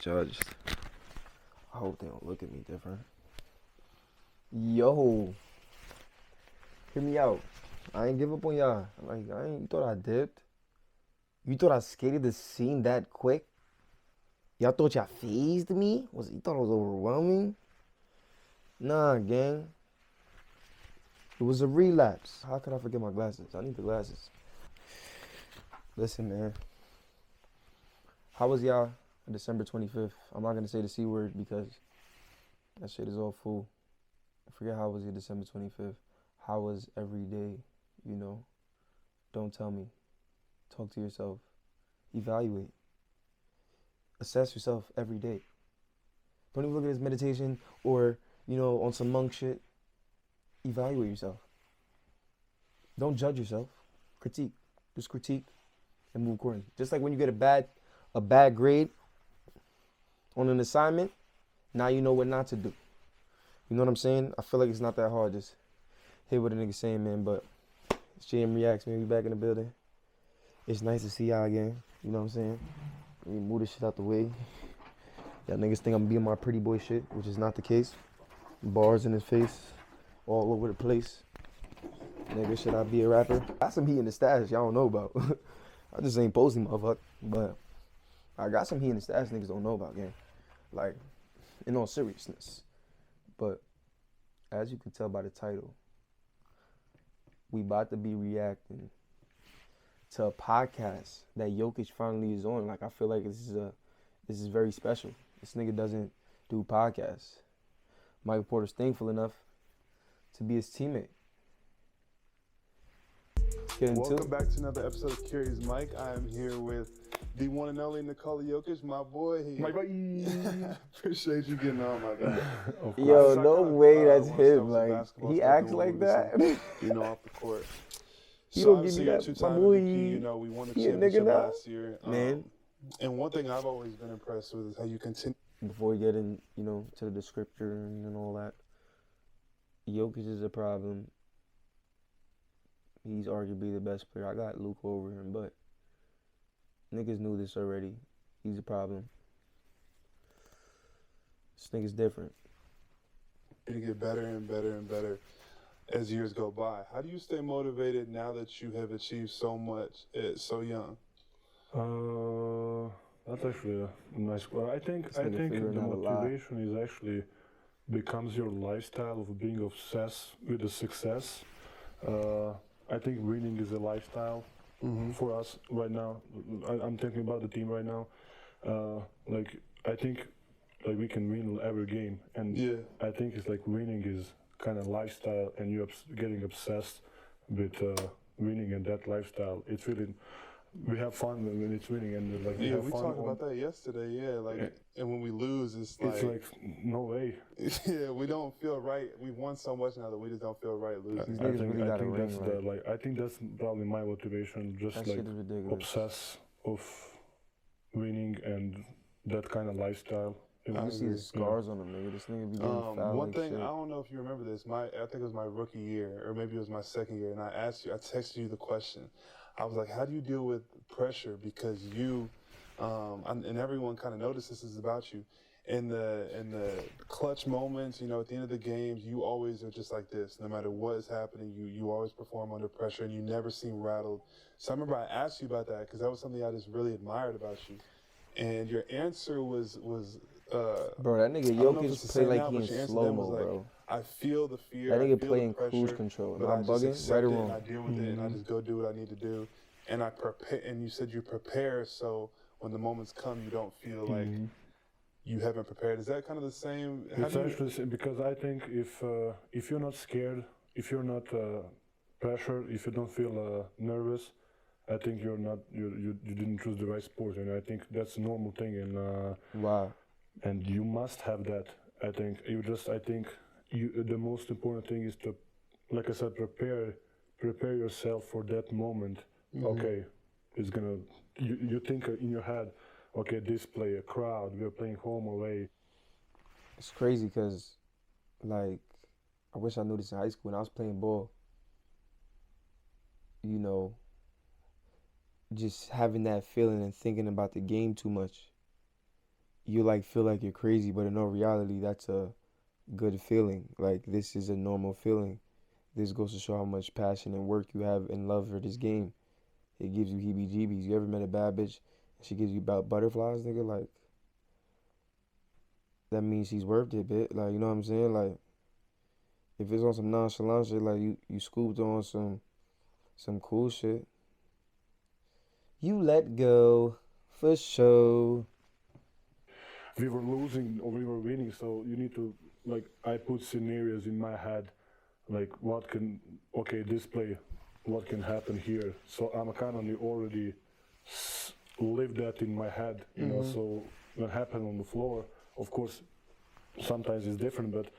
judged. I hope they don't look at me different. Yo, hear me out. I ain't give up on y'all. Like, you thought I dipped? You thought I skated the scene that quick? Y'all thought y'all phased me? You thought it was overwhelming? Nah, gang. It was a relapse. How could I forget my glasses? I need the glasses. Listen, man. How was y'all on December 25th? I'm not going to say the C word because that shit is all full. I forget how was it December 25th. How was every day, you know? Don't tell me. Talk to yourself. Evaluate. Assess yourself every day. Don't even look at this meditation or, on some monk shit. Evaluate yourself. Don't judge yourself. Critique. Just critique and move accordingly. Just like when you get a bad grade on an assignment, now you know what not to do. You know what I'm saying? I feel like it's not that hard. Just hear what a nigga saying, man. But it's JM Reacts, man. We back in the building. It's nice to see y'all again. You know what I'm saying? Let me move this shit out the way. Y'all niggas think I'm being my pretty boy shit, which is not the case. Bars in his face, all over the place. Nigga, should I be a rapper? Got some heat in the stash y'all don't know about. I just ain't posting, motherfucker. But I got some heat in the stash niggas don't know about, gang. Like, in all seriousness. But as you can tell by the title, we about to be reacting to a podcast that Jokic finally is on. Like, I feel like this is very special. This nigga doesn't do podcasts. Michael Porter's thankful enough to be his teammate. Welcome back to another episode of Curious Mike. I'm here with the one and only Nikola Jokic, my boy. My boy. Appreciate you getting on, my guy. Yo, no way that's him. Like, he acts like that. Off the court. He So don't give me obviously, you're that, two-time my boy. MVP. We won the He a nigga championship now? last year. Man. And one thing I've always been impressed with is how you continue. Before we get in, to the descriptor and all that, Jokic is a problem. He's arguably the best player. I got Luka over him, but niggas knew this already. He's a problem. This nigga's different. To get better and better and better as years go by. How do you stay motivated now that you have achieved so much at so young? That's actually a nice question. I think the motivation is actually becomes your lifestyle of being obsessed with the success. I think winning is a lifestyle for us right now. I'm thinking about the team right now. I think we can win every game, and I think it's like winning is kind of lifestyle, and you're getting obsessed with winning and that lifestyle. It's really, we have fun when it's winning, and we have fun. Talked about that yesterday. And when we lose, it's like no way. Yeah, we don't feel right. We've won so much now that we just don't feel right losing. I think that's probably my motivation. Just that shit is ridiculous. Obsess of winning and that kind of lifestyle. I see the scars on him, nigga. This nigga be getting fouled. One thing, shit. I don't know if you remember this. I think it was my rookie year, or maybe it was my second year, and I texted you the question. I was like, how do you deal with pressure? Because you, and everyone kind of noticed this is about you. In the clutch moments, at the end of the games, you always are just like this. No matter what is happening, you always perform under pressure, and you never seem rattled. So I remember I asked you about that because that was something I just really admired about you. And your answer was bro, that nigga Jokic play like he in slow-mo, bro. I feel the fear. That nigga play in cruise control. But I'm bugging, right or wrong. I deal with it, and I just go do what I need to do. And I prepare. And you said you prepare, so when the moments come, you don't feel like you haven't prepared. Is that kind of the same? It's actually the same, because I think if you're not scared, if you're not pressured, if you don't feel nervous, I think you didn't choose the right sport, and I think that's a normal thing. And wow. And you must have that. I think the most important thing is to, like I said, prepare yourself for that moment. Okay, it's gonna. You think in your head, okay, this play, a crowd, we're playing home away. It's crazy because, like, I wish I knew this in high school when I was playing ball. Just having that feeling and thinking about the game too much. you like feel like you're crazy, but in all reality, that's a good feeling. Like this is a normal feeling. This goes to show how much passion and work you have and love for this game. It gives you heebie-jeebies. You ever met a bad bitch and she gives you about butterflies, nigga? Like that means she's worth it, bit. Like you know what I'm saying? Like if it's on some nonchalant shit, like you scooped on some cool shit, you let go for sure. We were losing or we were winning, so you need to, like, I put scenarios in my head, like what can, okay, this play, what can happen here. So I'm kind of already live that in my head, you know. So when happen on the floor, of course, sometimes it's different, but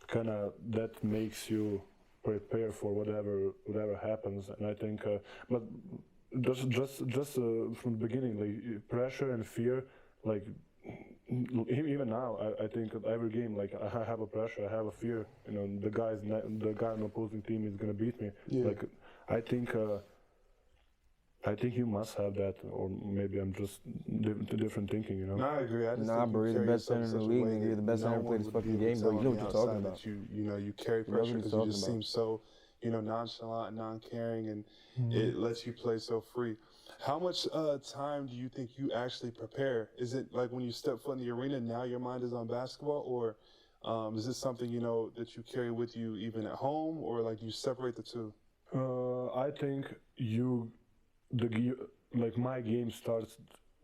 kind of that makes you prepare for whatever happens. And I think, but just from the beginning, like pressure and fear, like even now, I think at every game, like I have a pressure, I have a fear. You know, the guy on the opposing team is gonna beat me. Yeah. Like I think you must have that, or maybe I'm just different thinking. You know. No, I agree. I just Nah, think bro, you you're the carry best yourself center in the such a league, way nigga. You're the that best center no to play one this would be fucking able to game, bro. tell You on know the what you're talking outside about. that you carry You know what pressure you're because you talking just about. seem so nonchalant, non-caring, and it lets you play so free. How much time do you think you actually prepare? Is it like when you step foot in the arena, now your mind is on basketball, or is this something that you carry with you even at home, or like you separate the two? I think like my game starts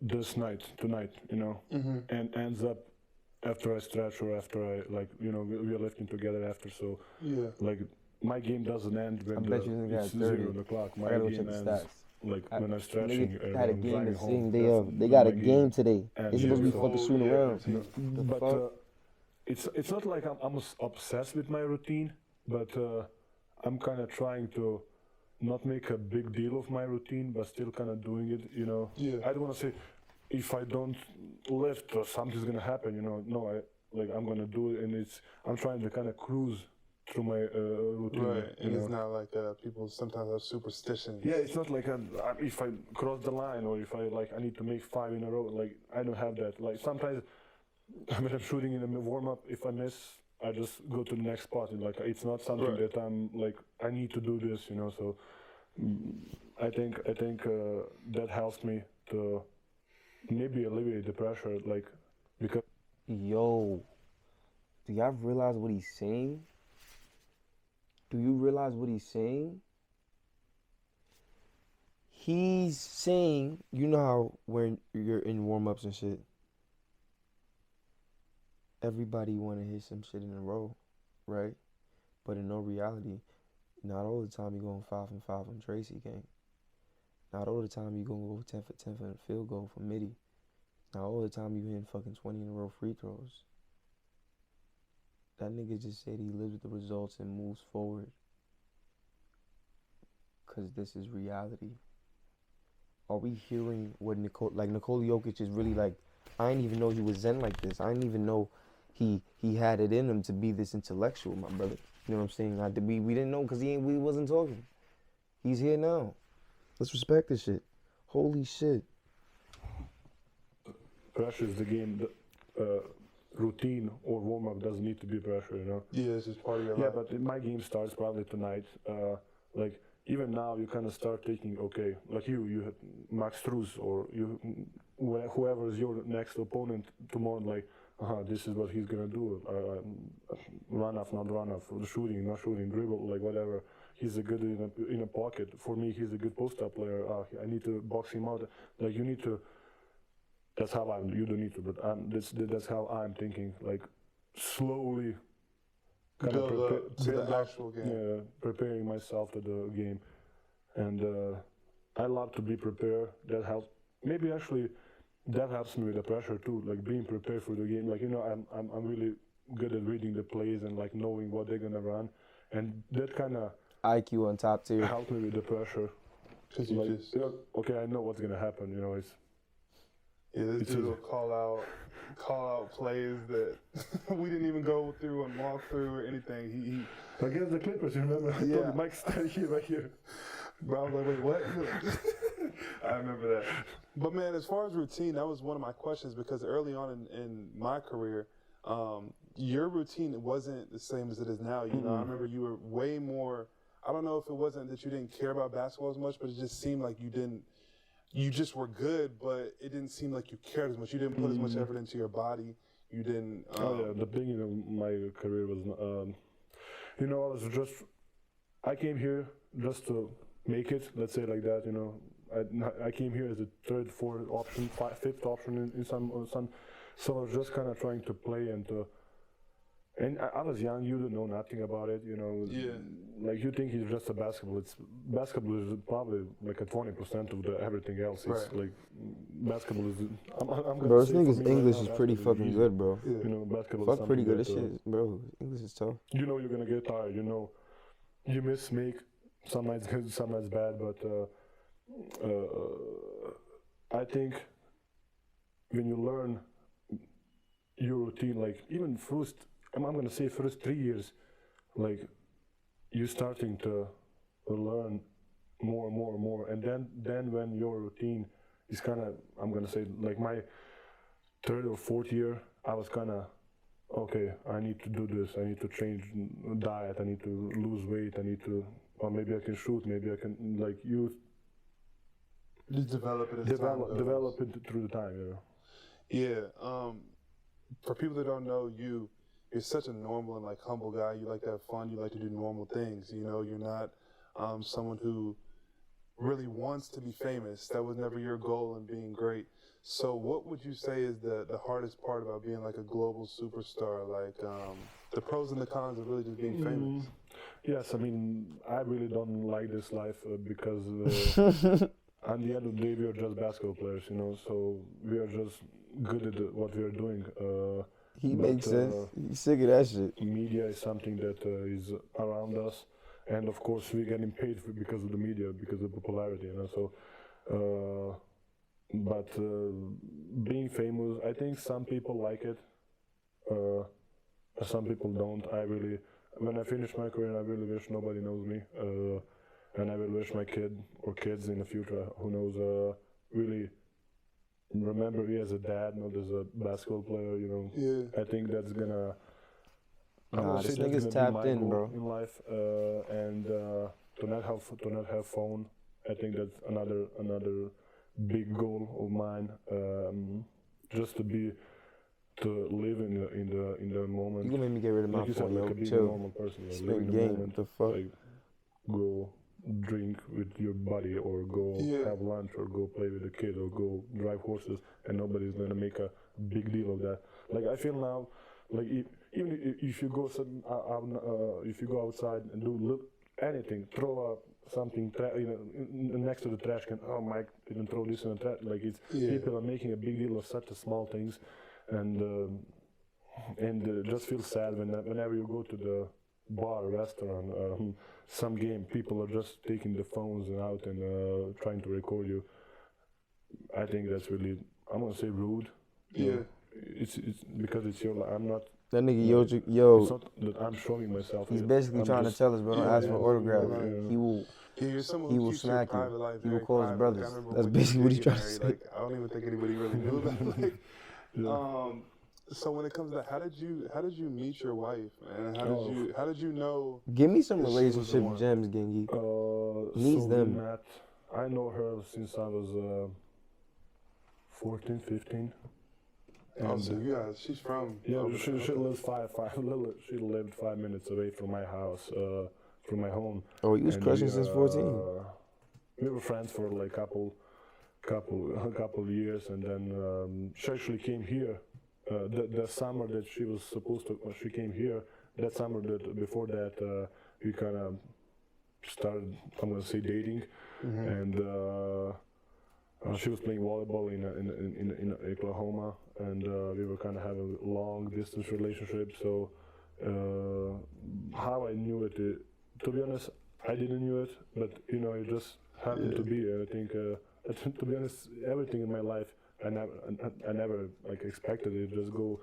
tonight, you know, and ends up after I stretch or after I we are lifting together after. So Yeah. like my game doesn't end I when bet you nigga it's had 30. 0 o'clock. I My gotta go game check the ends stats. like when I'm Nigga stretching or had a when I'm game the driving home. same day That's of. They when got my a game today. ends. They supposed to be So- fucking shooting around. routine. The but fuck? it's not like I'm obsessed with my routine, but I'm kind of trying to not make a big deal of my routine, but still kind of doing it. You know, Yeah. I don't want to say if I don't lift, something's gonna happen. You know, no, I'm gonna do it, and I'm trying to kind of cruise through my routine. Right, and you it's know? not like people sometimes have superstitions. Yeah, it's not like if I cross the line or if I need to make 5 in a row. Like I don't have that. Like sometimes when I'm shooting in the warm up, if I miss, I just go to the next spot. And like it's not something Right. that I'm like I need to do this. You know, so I think that helps me to maybe alleviate the pressure. Like because Yo, do y'all realize what he's saying? Do you realize what he's saying? He's saying, you know how when you're in warm-ups and shit, everybody want to hit some shit in a row, right? But in no reality, not all the time you going 5 and 5 on Tracy gang. Not all the time you gonna go 10 for 10 for the field goal for Mitty. Not all the time you hitting fucking 20 in a row free throws. That nigga just said he lives with the results and moves forward. Cause this is reality. Are we hearing what Nikola Jokic is really like? I didn't even know he was zen like this. I didn't even know he had it in him to be this intellectual, my brother. You know what I'm saying? We didn't know because we wasn't talking. He's here now. Let's respect this shit. Holy shit. pressure is the game. Routine or warm up doesn't need to be pressure. You know. Yeah, it's just part of your Yeah, life. but my game starts probably tonight. Like even now, you kind of start thinking, okay, like you had Max Struz or whoever is your next opponent tomorrow. Like, this is what he's gonna do. Run off, not run off, shooting, not shooting, dribble, like whatever. He's a good in a pocket. For me, he's a good post-up player. I need to box him out. Like you need to. That's how I'm. You don't need to, but that's how I'm thinking. Like slowly kind of Build up to the actual game. Yeah, preparing myself to the game, and I love to be prepared. That helps. Maybe actually, that helps me with the pressure too. Like being prepared for the game. Like I'm really good at reading the plays and like knowing what they're gonna run, and that kind of IQ on top tier. helped me with the pressure. Because you Like, just okay, I know what's gonna happen. You know, it's. this dude will call out plays that we didn't even go through and walk through or anything. Against the Clippers, you remember? I told Yeah. you, Mike's standing here, right here. Bro, I was like, wait, what? I remember that. But man, as far as routine, that was one of my questions because early on in my career, your routine wasn't the same as it is now. You know, I remember you were way more. I don't know if it wasn't that you didn't care about basketball as much, but it just seemed like you didn't. You just were good, but it didn't seem like you cared as much. You didn't put as much effort into your body. You didn't. The beginning of my career was, you know, I came here just to make it. Let's say like that. You know, I came here as a third, fourth option, fifth option in some. So I was just kind of trying to play and I was young. You don't know nothing about it. You know, like you think it's just a basketball. Basketball is probably like a 20% of the everything else. It's like basketball is. I'm Bro, this nigga's English is pretty fucking good, bro. You know, basketball. Fuck pretty good. This shit, bro. English is tough. You know, you're gonna get tired. You know, you make some nights good, some nights bad. But I think when you learn your routine, like even first. I'm gonna say first 3 years, like you starting to learn more, and then when your routine is kind of, I'm gonna say like my third or fourth year, I was kind of okay. I need to do this. I need to change diet. I need to lose weight. I need to, or maybe I can shoot. Maybe I can like use. Just develop it. Develop it through the time. You know. Yeah. For people that don't know you. You're such a normal and like humble guy. You like to have fun. You like to do normal things. You know, you're not someone who really wants to be famous. That was never your goal in being great. So what would you say is the hardest part about being like a global superstar? Like the pros and the cons of really just being famous? Yes, I mean, I really don't like this life because at the end of the day, we are just basketball players, you know, so we are just good at what we are doing. He makes sense. He's sick of that shit. Media is something that is around us, and of course we're getting paid because of the media, because of popularity, you know. So, but being famous, I think some people like it, some people don't. When I finish my career, I really wish nobody knows me, and I will wish my kid or kids in the future, who knows, really. Remember me as a dad, not as a basketball player, you know. Yeah. I think that's gonna. Nah, this nigga's tapped in, bro. In life, and to not have phone. I think that's another big goal of mine. Just to live in the moment. You gonna make me get rid of my like phone, said, yo. like a Chill. normal person. Like, Spit live in the game. moment. What the fuck? Like, go drink with your buddy, or go have lunch, or go play with a kid, or go drive horses, and nobody's gonna make a big deal of that. Like I feel now, like even if you go if you go outside and do anything, throw up something, next to the trash can. Oh, Mike didn't throw this in the trash. Like people are making a big deal of such small things, and just feel sad whenever you go to the bar, restaurant, some game, people are just taking the phones out and trying to record you. I think that's really, I'm gonna say rude. Yeah. It's because it's your life. I'm not. That nigga It's yo, not that I'm showing myself. he's basically trying to tell us, bro, don't ask for an autograph. Yeah. He will. You're someone He who will keeps your smack you. private life He will very call his private. brothers. Like, I remember That's when basically you what did he's get trying to married, say. like, I don't even think anybody really knew that. Like, Yeah. so when it comes to that, how did you meet your wife, man? How did you know? Give me some She was the relationship one. gems, Gengi. Needs So them. we met. I know her since I was 14, 15. Oh, so you guys, she's from. Yeah, she lives she lived 5 minutes away from my house, from my home. Oh, you was And crushing since 14. We were friends for like couple years, and then she actually came here. The summer that she was supposed to, she came here. That summer before that, we kind of started, I'm gonna say, dating, and she was playing volleyball in Oklahoma, and we were kind of having a long distance relationship. So how I knew it, to be honest, I didn't knew it, but you know, it just happened to be. I think, to be honest, everything in my life, I never like expected it. Just go,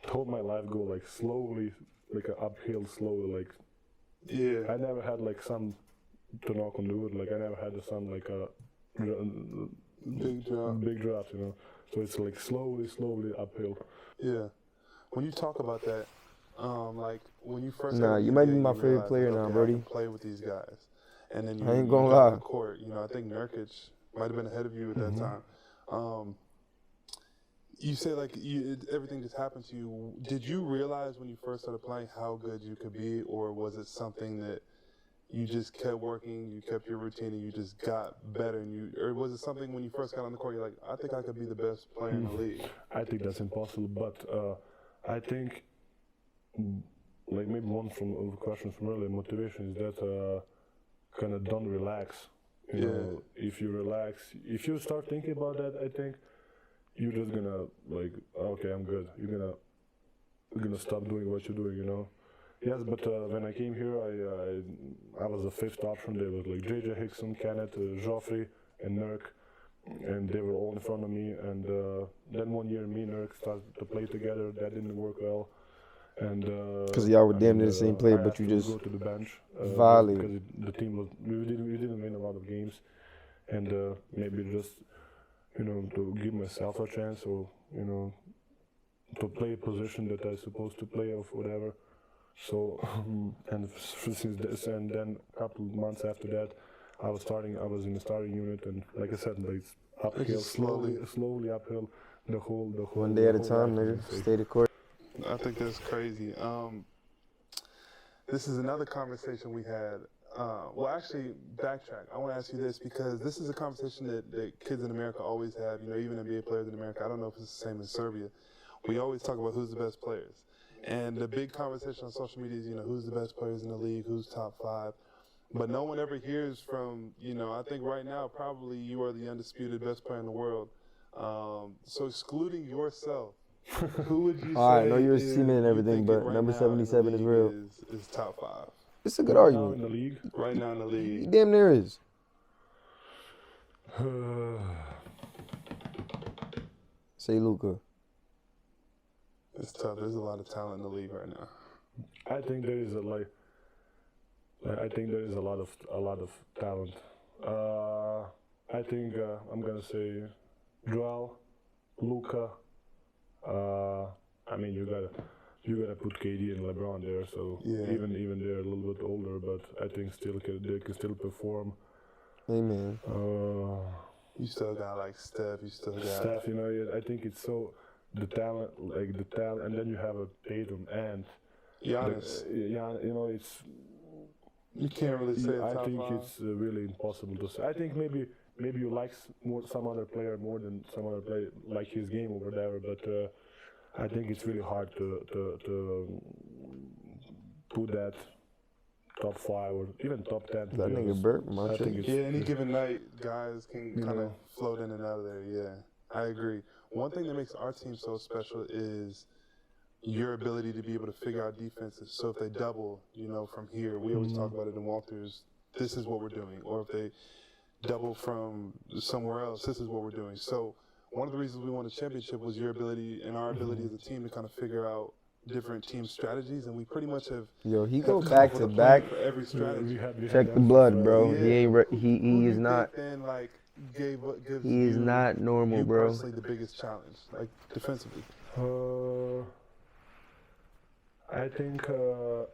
whole my life go like slowly, like an uphill, slowly. Like, I never had like some to knock on the wood. Like I never had some like big drops, you know. So it's like slowly uphill. Yeah. When you talk about that, like when you first Nah, got in you the might NBA, be my you favorite realize, player like, now, okay, I Brody. can play with these guys, and then I ain't you gonna got on lie. the court. You know, I think Nurkic might have been ahead of you at that time. You say like everything just happened to you. Did you realize when you first started playing how good you could be, or was it something that you just kept working, you kept your routine, and you just got better? And or was it something when you first got on the court, you're like, I think I could be the best player in the league? I think that's impossible, but I think, like maybe one from the question from earlier, motivation is that kind of don't relax. You know, if you relax, if you start thinking about that, I think you're just gonna like, okay, I'm good. You're gonna stop doing what you're doing, you know. Yes, but when I came here, I was the fifth option. There was like JJ Hickson, Kenneth, Joffrey, and Nurk, and they were all in front of me. And then one year, me and Nurk started to play together. That didn't work well, and Because y'all were damn near the same player, I but had you to just go to the bench violate. because the team was we didn't win a lot of games, and maybe just to give myself a chance, or to play a position that I'm supposed to play or whatever. So and since this, and then a couple of months after that, I was in the starting unit, and like I said, like uphill, slowly uphill, the whole. One day at a whole time, life, nigga. Stay the court. I think that's crazy. This is another conversation we had. Well, actually, backtrack. I want to ask you this because this is a conversation that kids in America always have. Even NBA players in America. I don't know if it's the same in Serbia. We always talk about who's the best players. And the big conversation on social media is, who's the best players in the league, who's top 5. But no one ever hears from, I think right now probably you are the undisputed best player in the world. So excluding yourself, who would you say I know you're a seaman and everything, but right number now 77 is real. Is top 5? It's a good right argument. now in the league. Right now in the league. He damn near is. Say Luka. It's tough. There's a lot of talent in the league right now. I think there is I think there is a lot of talent. I think I'm gonna say Joel, Luka. I mean, you gotta put KD and LeBron there. So even they're a little bit older, but I think they can still perform. Amen. You still got like Steph. You still got Steph. I think it's so the talent, and then you have a Tatum and Giannis. It's. You can't really say I top think 5. it's really impossible to say. I think maybe you like some other player more than some other player, like his game or whatever. But I think it's really hard to put that top 5 or even top 10. That nigga burp, my shit. Any given night, guys can kind of float in and out of there. Yeah, I agree. One thing that makes our team so special is your ability to be able to figure out defenses. So if they double, from here, we always talk about it in walkthroughs, this is what we're doing. Or if they double from somewhere else, this is what we're doing. So one of the reasons we won the championship was your ability and our ability as a team to kind of figure out different team strategies, and we pretty much have. Yo, he go back to back. For every strategy. Check the blood, bro. He ain't. He is not. Then gives He is not normal, bro. Personally, the biggest challenge, like defensively. I think that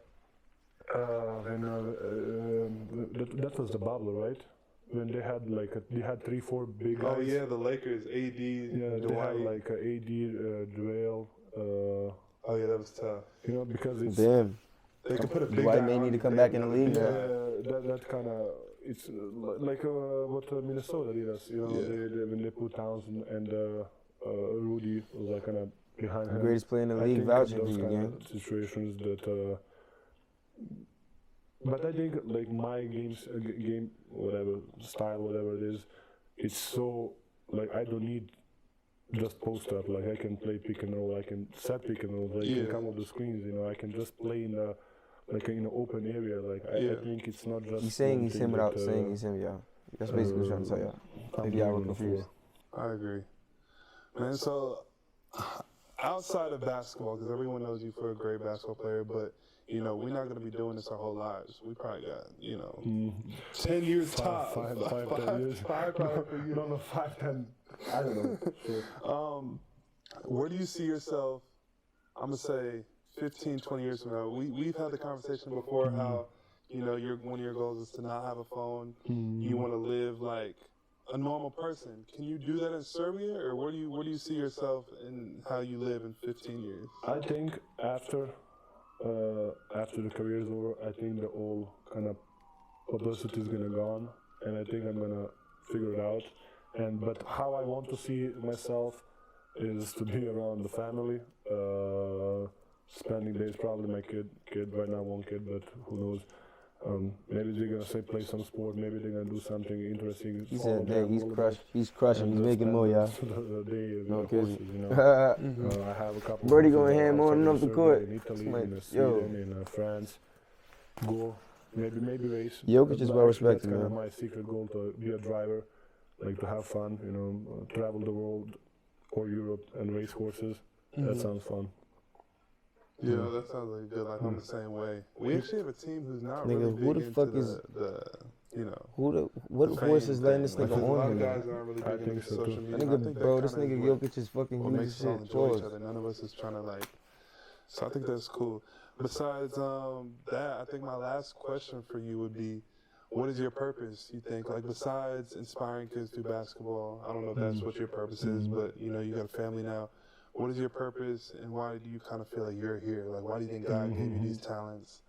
was the bubble, right? When they had they had 3-4 big guys. Oh yeah, the Lakers, AD. Yeah, Dwight. they had like AD, Joel. Oh yeah, that was tough. Because it's Damn. They could put a big Dwight guy may on need to you, come they back have in the another league big now. guy. that kind of it's like what Minnesota did us. They when they put Townsend and Rudy was like kind of behind him. Greatest player in the league vouching for you, gang. Situations that. But I think like my game whatever style, whatever it is, it's so like I don't need just post up. Like I can play pick and roll, I can set pick and roll, I can come off the screens. I can just play in the in an open area. I think it's not just. He's saying he's him without saying he's him, y'all. That's basically what I'm trying to tell y'all. Maybe y'all were confused. I agree, man. So outside of basketball, because everyone knows you for a great basketball player, but you know, we're not going to be doing this our whole lives. We probably got, you know, 10 years top. Five, 10 years. Five probably for you. No, 5, 10. I don't know. Sure. Where do you see yourself, I'm going to say 15, 20 years from now? We've had the conversation before how, you know, one of your goals is to not have a phone. You want to live like a normal person. Can you do that in Serbia, or where do you see yourself and how you live in 15 years? I think after the career is over, I think the whole kind of publicity is gonna gone, and I think I'm gonna figure it out. But how I want to see myself is to be around the family, spending days. Probably my kid right now, one kid, but who knows? Maybe they're gonna say play some sport. Maybe they're gonna do something interesting. He said, "Dang, he's crushing. He's making more, y'all." No kidding. you know. I have a couple. Birdie going ham on and off the court. In Italy, Like, in Sweden, in France. Go, maybe race. Jokic is well respected, That's kind of man. my secret goal, to be a driver, like to have fun. You know, travel the world or Europe and race horses. That sounds fun. Yeah, that sounds like a good life. I'm the same way. We actually have a team who's not Nigga, really who big the into fuck is- the you know. What the horse fame is letting thing. this Like, nigga a lot on of him? guys aren't really I big think into so, social too. media. I I think, think bro, that this kinda nigga is what- Jokic is fucking what huge makes as us all shit. enjoy each Pause. other. None of us is trying to like. So I think that's cool. Besides that, I think my last question for you would be, what is your purpose? You think, like, besides inspiring kids through basketball? I don't know if that's what your purpose is, but you know, you got a family now. What is your purpose, and why do you kind of feel like you're here? Like, why do you think God gave you these talents?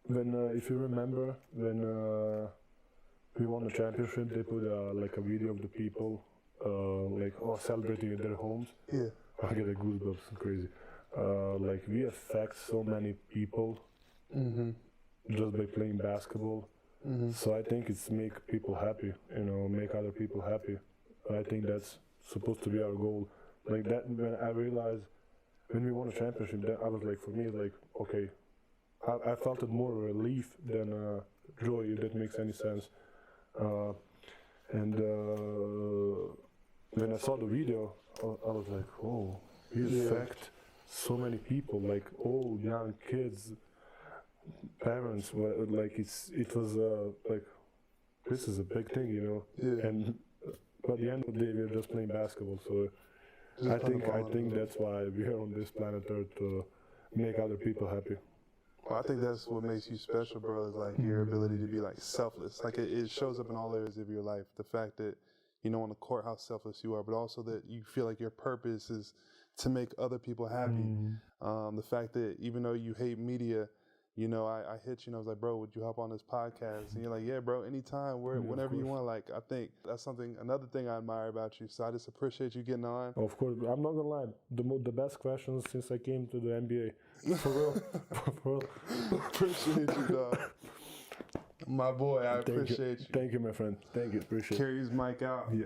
If you remember, when we won the championship, they put like a video of the people celebrating at their homes. Yeah. I get a goosebumps, crazy. Like we affect so many people just by playing basketball. So I think it's make people happy, you know, make other people happy. I think that's supposed to be our goal. Like that, when I realized when we won a championship, then I was like, for me, like, okay, I felt it more relief than joy, if that makes any sense. When I saw the video, I was like, oh, we affect so many people, like old, young kids, parents. Like it was like, this is a big thing, you know. Yeah. And at the end of the day, we're just playing basketball. So I think that's why we're on this planet Earth, to make other people happy. Well, I think that's what makes you special, bro, is like your ability to be like selfless. Like it shows up in all areas of your life. The fact that, you know, on the court, how selfless you are, but also that you feel like your purpose is to make other people happy. The fact that even though you hate media, you know, I hit you and I was like, bro, would you hop on this podcast? And you're like, yeah, bro, anytime, whenever you want. Like, I think that's another thing I admire about you. So I just appreciate you getting on. Of course, I'm not gonna lie. The best questions since I came to the NBA. For real. For real. Appreciate you, dog. My boy, I appreciate you. Thank you, my friend. Thank you. Appreciate it. Carries Mike out. Yeah.